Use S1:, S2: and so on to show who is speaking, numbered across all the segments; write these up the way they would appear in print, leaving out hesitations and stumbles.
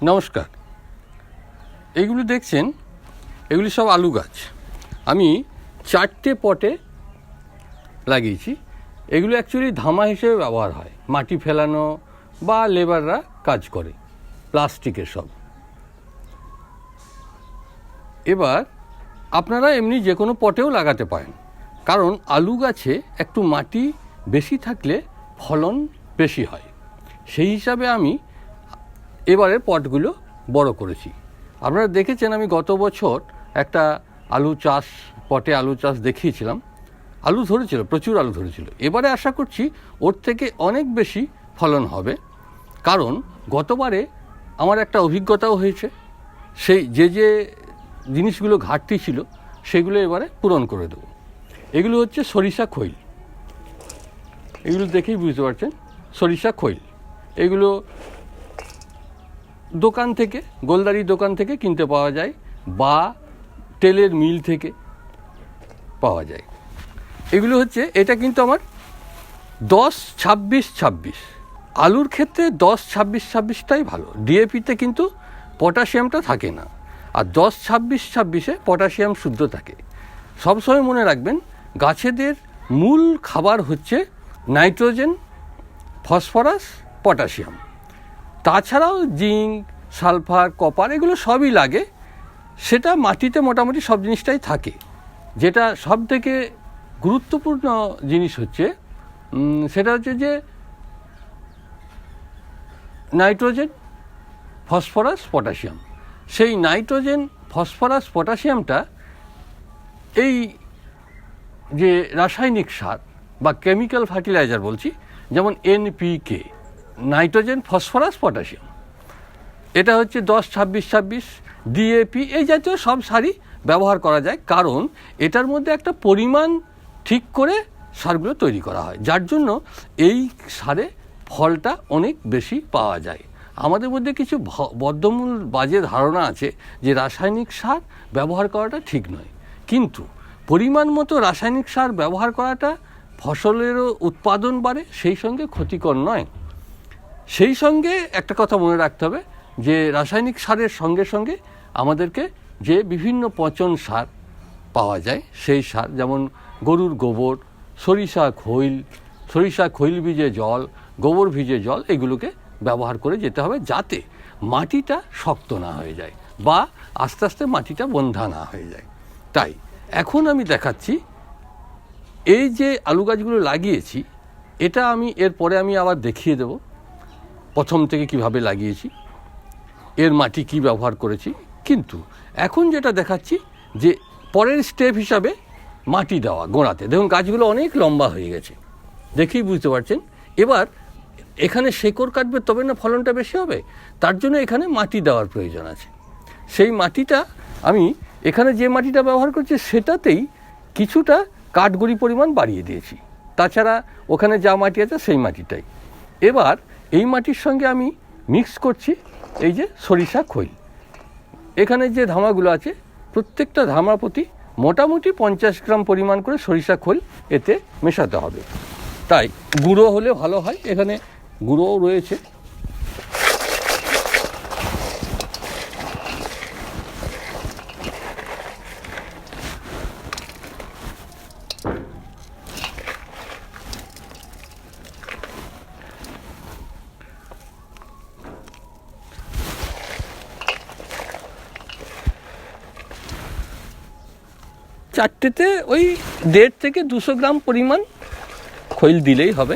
S1: নমস্কার। এইগুলো দেখছেন, এগুলি সব আলু গাছ। আমি 4টে পটে লাগিয়েছি। এগুলো অ্যাকচুয়ালি ধামা হিসেবে ব্যবহার হয়, মাটি ফেলানো বা লেবাররা কাজ করে, প্লাস্টিকের সব। এবার আপনারা এমনি যে কোনো পটেও লাগাতে পারেন, কারণ আলু গাছে একটু মাটি বেশি থাকলে ফলন বেশি হয়। সেই হিসাবে আমি এবারে পটগুলো বড় করেছি। আপনারা দেখেছেন আমি গত বছর একটা পটে আলু চাষ দেখিয়েছিলাম। আলু ধরেছিল, প্রচুর আলু ধরেছিল। এবারে আশা করছি ওর থেকে অনেক বেশি ফলন হবে, কারণ গতবারে আমার একটা অভিজ্ঞতাও হয়েছে। সেই যে জিনিসগুলো ঘাটতি ছিল সেগুলো এবারে পূরণ করে দেবো। এগুলো হচ্ছে সরিষা খৈল। এগুলো দেখেই বুঝতে পারছেন সরিষা খৈল। এগুলো দোকান থেকে, গোলদারি দোকান থেকে কিনতে পাওয়া যায় বা তেলের মিল থেকে পাওয়া যায়। এগুলো হচ্ছে, এটা কিন্তু আমার 10-26-26 আলুর ক্ষেত্রে 10-26-26টাই ভালো। ডিএপিতে কিন্তু পটাশিয়ামটা থাকে না, আর 10-26-26-এ পটাশিয়াম শুদ্ধ থাকে। সবসময় মনে রাখবেন, গাছেদের মূল খাবার হচ্ছে নাইট্রোজেন, ফসফরাস, পটাশিয়াম। তাছাড়াও জিঙ্ক, সালফার, কপার এগুলো সবই লাগে। সেটা মাটিতে মোটামুটি সব জিনিসটাই থাকে। যেটা সব থেকে গুরুত্বপূর্ণ জিনিস হচ্ছে সেটা হচ্ছে যে নাইট্রোজেন, ফসফরাস, পটাশিয়াম। সেই নাইট্রোজেন, ফসফরাস, পটাশিয়ামটা এই যে রাসায়নিক সার বা কেমিক্যাল ফার্টিলাইজার বলছি, যেমন এনপিকে, নাইট্রোজেন, ফসফরাস, পটাশিয়াম, এটা হচ্ছে 10-26-26, ডিএপি, এই জাতীয় সব সারই ব্যবহার করা যায়। কারণ এটার মধ্যে একটা পরিমাণ ঠিক করে সারগুলো তৈরি করা হয়, যার জন্য এই সারে ফলটা অনেক বেশি পাওয়া যায়। আমাদের মধ্যে কিছু বদ্ধমূল বাজে ধারণা আছে যে রাসায়নিক সার ব্যবহার করাটা ঠিক নয়, কিন্তু পরিমাণ মতো রাসায়নিক সার ব্যবহার করাটা ফসলেরও উৎপাদন বাড়ে, সেই সঙ্গে ক্ষতিকর নয়। সেই সঙ্গে একটা কথা মনে রাখতে হবে যে রাসায়নিক সারের সঙ্গে সঙ্গে আমাদেরকে যে বিভিন্ন পচন সার পাওয়া যায়, সেই সার, যেমন গরুর গোবর, সরিষা খৈল ভিজে জল, গোবর ভিজে জল, এগুলোকে ব্যবহার করে যেতে হবে, যাতে মাটিটা শক্ত না হয়ে যায় বা আস্তে আস্তে মাটিটা বন্ধা না হয়ে যায়। তাই এখন আমি দেখাচ্ছি এই যে আলু গাছগুলো লাগিয়েছি, এটা আমি এরপরে আমি আবার দেখিয়ে দেব প্রথম থেকে কিভাবে লাগিয়েছি, এর মাটি কি ব্যবহার করেছি। কিন্তু এখন যেটা দেখাচ্ছি যে পরের স্টেপ হিসাবে মাটি দেওয়া গোড়াতে। দেখুন গাছগুলো অনেক লম্বা হয়ে গেছে, দেখেই বুঝতে পারছেন। এবার এখানে শেকড় কাটবে, তবে না ফলনটা বেশি হবে। তার জন্য এখানে মাটি দেওয়ার প্রয়োজন আছে। সেই মাটিটা আমি এখানে যে মাটিটা ব্যবহার করছি সেটাতেই কিছুটা কাঠগুঁড়ি পরিমাণ বাড়িয়ে দিয়েছি। তাছাড়া ওখানে যা মাটি আছে সেই মাটিটাই। এবার এই মাটির সঙ্গে আমি মিক্স করছি এই যে সরিষা খৈল। এখানে যে ধামাগুলো আছে, প্রত্যেকটা ধামা প্রতি মোটামুটি 50 গ্রাম পরিমাণ করে সরিষা খৈল এতে মেশাতে হবে। তাই গুঁড়ো হলে ভালো হয়, এখানে গুঁড়োও রয়েছে। চারটেতে ওই 1.5 থেকে 200 গ্রাম পরিমাণ খৈল দিলেই হবে,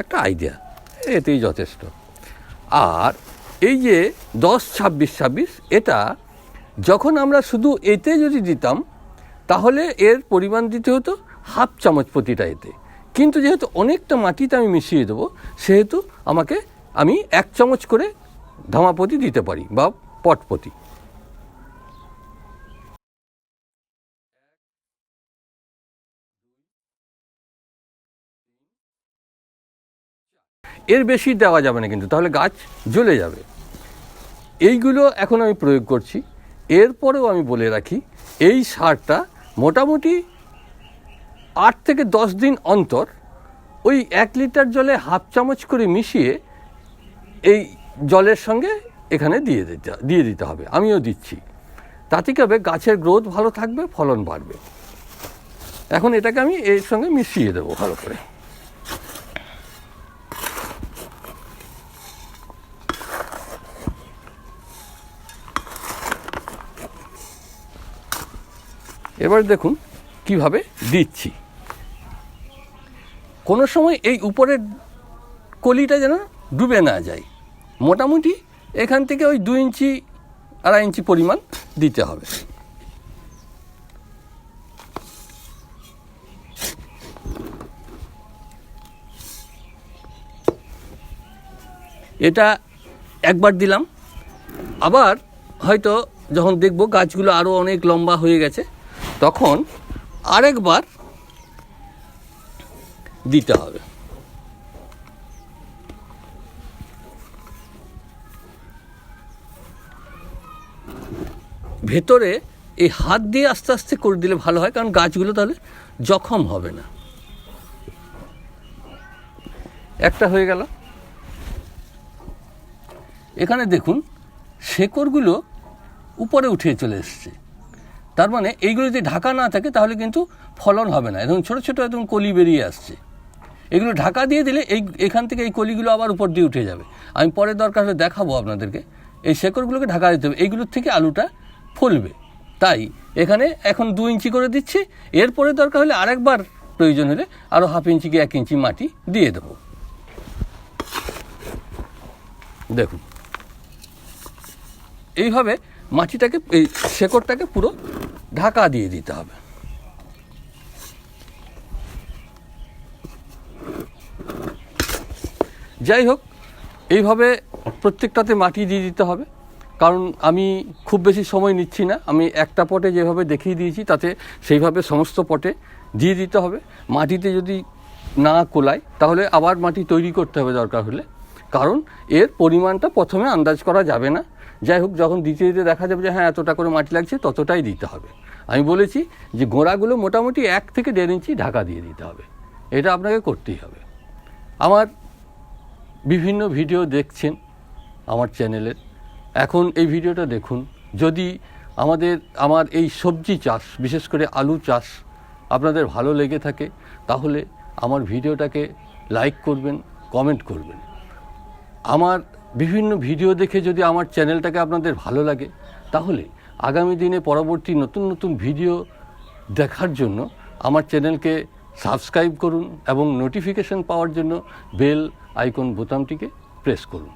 S1: একটা আইডিয়া, এতেই যথেষ্ট। আর এই যে 10-26-26, এটা যখন আমরা শুধু এতে যদি দিতাম তাহলে এর পরিমাণ দিতে হতো 1/2 চামচ প্রতিটা এতে। কিন্তু যেহেতু অনেকটা মাটিতে আমি মিশিয়ে দেবো, সেহেতু আমি 1 চামচ করে ধামাপতি দিতে পারি বা পটপতি। এর বেশি দেওয়া যাবে না, কিন্তু তাহলে গাছ জ্বলে যাবে। এইগুলো এখন আমি প্রয়োগ করছি। এরপরেও আমি বলে রাখি, এই সারটা মোটামুটি 8 থেকে 10 দিন অন্তর ওই 1 লিটার জলে 1/2 চামচ করে মিশিয়ে এই জলের সঙ্গে এখানে দিয়ে দিতে হবে, আমিও দিচ্ছি। তাতে কি হবে, গাছের গ্রোথ ভালো থাকবে, ফলন বাড়বে। এখন এটাকে আমি এর সঙ্গে মিশিয়ে দেবো ভালো করে। এবার দেখুন কিভাবে দিচ্ছি। কোনো সময় এই উপরের কলিটা যেন ডুবে না যায়, মোটামুটি এখান থেকে ওই 2 ইঞ্চি 2.5 ইঞ্চি পরিমাণ দিতে হবে। এটা একবার দিলাম, আবার হয়তো যখন দেখব গাছগুলো আরও অনেক লম্বা হয়ে গেছে তখন আরেকবার দিতে হবে। ভেতরে এই হাত দিয়ে আস্তে আস্তে করে দিলে ভালো হয়, কারণ গাছগুলো তাহলে জখম হবে না। একটা হয়ে গেল। এখানে দেখুন শেকড়গুলো উপরে উঠে চলে এসছে, তার মানে এইগুলো যদি ঢাকা না থাকে তাহলে কিন্তু ফলন হবে না। এবং ছোটো ছোটো একদম কলি বেরিয়ে আসছে, এগুলো ঢাকা দিয়ে দিলে এখান থেকে এই কলিগুলো আবার উপর দিয়ে উঠে যাবে। আমি পরে দরকার হলে দেখাবো আপনাদেরকে। এই শেকড়গুলোকে ঢাকা দিতে হবে, এইগুলোর থেকে আলুটা ফলবে। তাই এখানে এখন 2 ইঞ্চি করে দিচ্ছি, এরপরে দরকার হলে আরেকবার প্রয়োজন হলে আরও 1/2 ইঞ্চি কি 1 ইঞ্চি মাটি দিয়ে দেবো। দেখুন এইভাবে মাটিটাকে, এই শেকড়টাকে পুরো ঢাকা দিয়ে দিতে হবে। যাই হোক, এইভাবে প্রত্যেকটাতে মাটি দিয়ে দিতে হবে, কারণ আমি খুব বেশি সময় নিচ্ছি না। আমি একটা পটে যেভাবে দেখিয়ে দিয়েছি তাতে সেইভাবে সমস্ত পটে দিয়ে দিতে হবে। মাটিতে যদি না কোলায় তাহলে আবার মাটি তৈরি করতে হবে দরকার হলে, কারণ এর পরিমাণটা প্রথমে আন্দাজ করা যাবে না। যাই হোক, যখন দিতে দিতে দেখা যাবে যে হ্যাঁ এতটা করে মাটি লাগছে, ততটাই দিতে হবে। আমি বলেছি যে গোড়াগুলো মোটামুটি 1 থেকে 1.5 ইঞ্চি ঢাকা দিয়ে দিতে হবে, এটা আপনাকে করতেই হবে। আমার বিভিন্ন ভিডিও দেখছেন আমার চ্যানেলের, এখন এই ভিডিওটা দেখুন। যদি আমার এই সবজি চাষ, বিশেষ করে আলু চাষ আপনাদের ভালো লেগে থাকে তাহলে আমার ভিডিওটাকে লাইক করবেন, কমেন্ট করবেন। আমার বিভিন্ন ভিডিও দেখে যদি আমার চ্যানেলটাকে আপনাদের ভালো লাগে তাহলে আগামী দিনে পরবর্তী নতুন নতুন ভিডিও দেখার জন্য আমার চ্যানেলকে সাবস্ক্রাইব করুন এবং নোটিফিকেশন পাওয়ার জন্য বেল আইকন বোতামটিকে প্রেস করুন।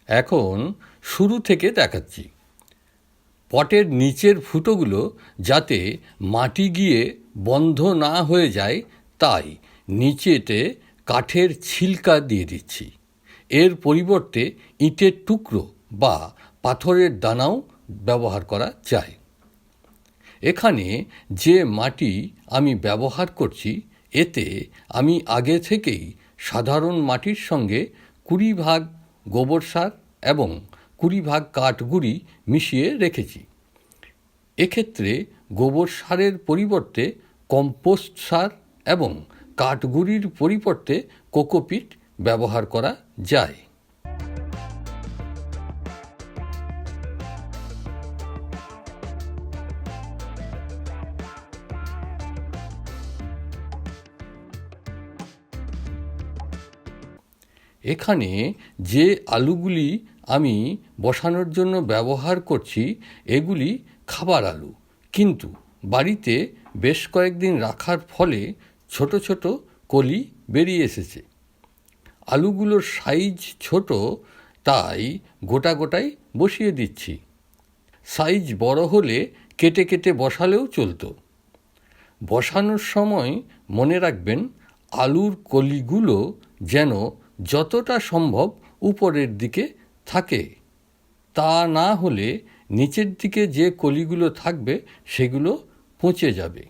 S1: এখন শুরু থেকে দেখাচ্ছি। পটের নিচের ফুটোগুলো যাতে মাটি গিয়ে বন্ধ না হয়ে যায় তাই নিচেতে কাঠের ছিলকা দিয়ে দিচ্ছি। এর পরিবর্তে ইটের টুকরো বা পাথরের দানাও ব্যবহার করা যায়। এখানে যে মাটি আমি ব্যবহার করছি এতে আমি আগে থেকেই সাধারণ মাটির সঙ্গে 20 ভাগ গোবর সার এবং 20 ভাগ কাঠগুঁড়ি মিশিয়ে রেখেছি। এক্ষেত্রে গোবর সারের পরিবর্তে কম্পোস্ট সার এবং কাঠগুঁড়ির পরিবর্তে কোকোপিট ব্যবহার করা যায়। এখানে যে আলুগুলি আমি বসানোর জন্য ব্যবহার করছি এগুলি খাবার আলু, কিন্তু বাড়িতে বেশ কয়েকদিন রাখার ফলে ছোট ছোট কলি বেরিয়ে এসেছে। আলুগুলোর সাইজ ছোট, তাই গোটা গোটাই বসিয়ে দিচ্ছি। সাইজ বড় হলে কেটে কেটে বসালেও চলতো। বসানোর সময় মনে রাখবেন আলুর কলিগুলো যেন যতটা সম্ভব উপরের দিকে থাকে, তা না হলে নিচের দিকে যে কলিগুলো থাকবে সেগুলো পচে যাবে।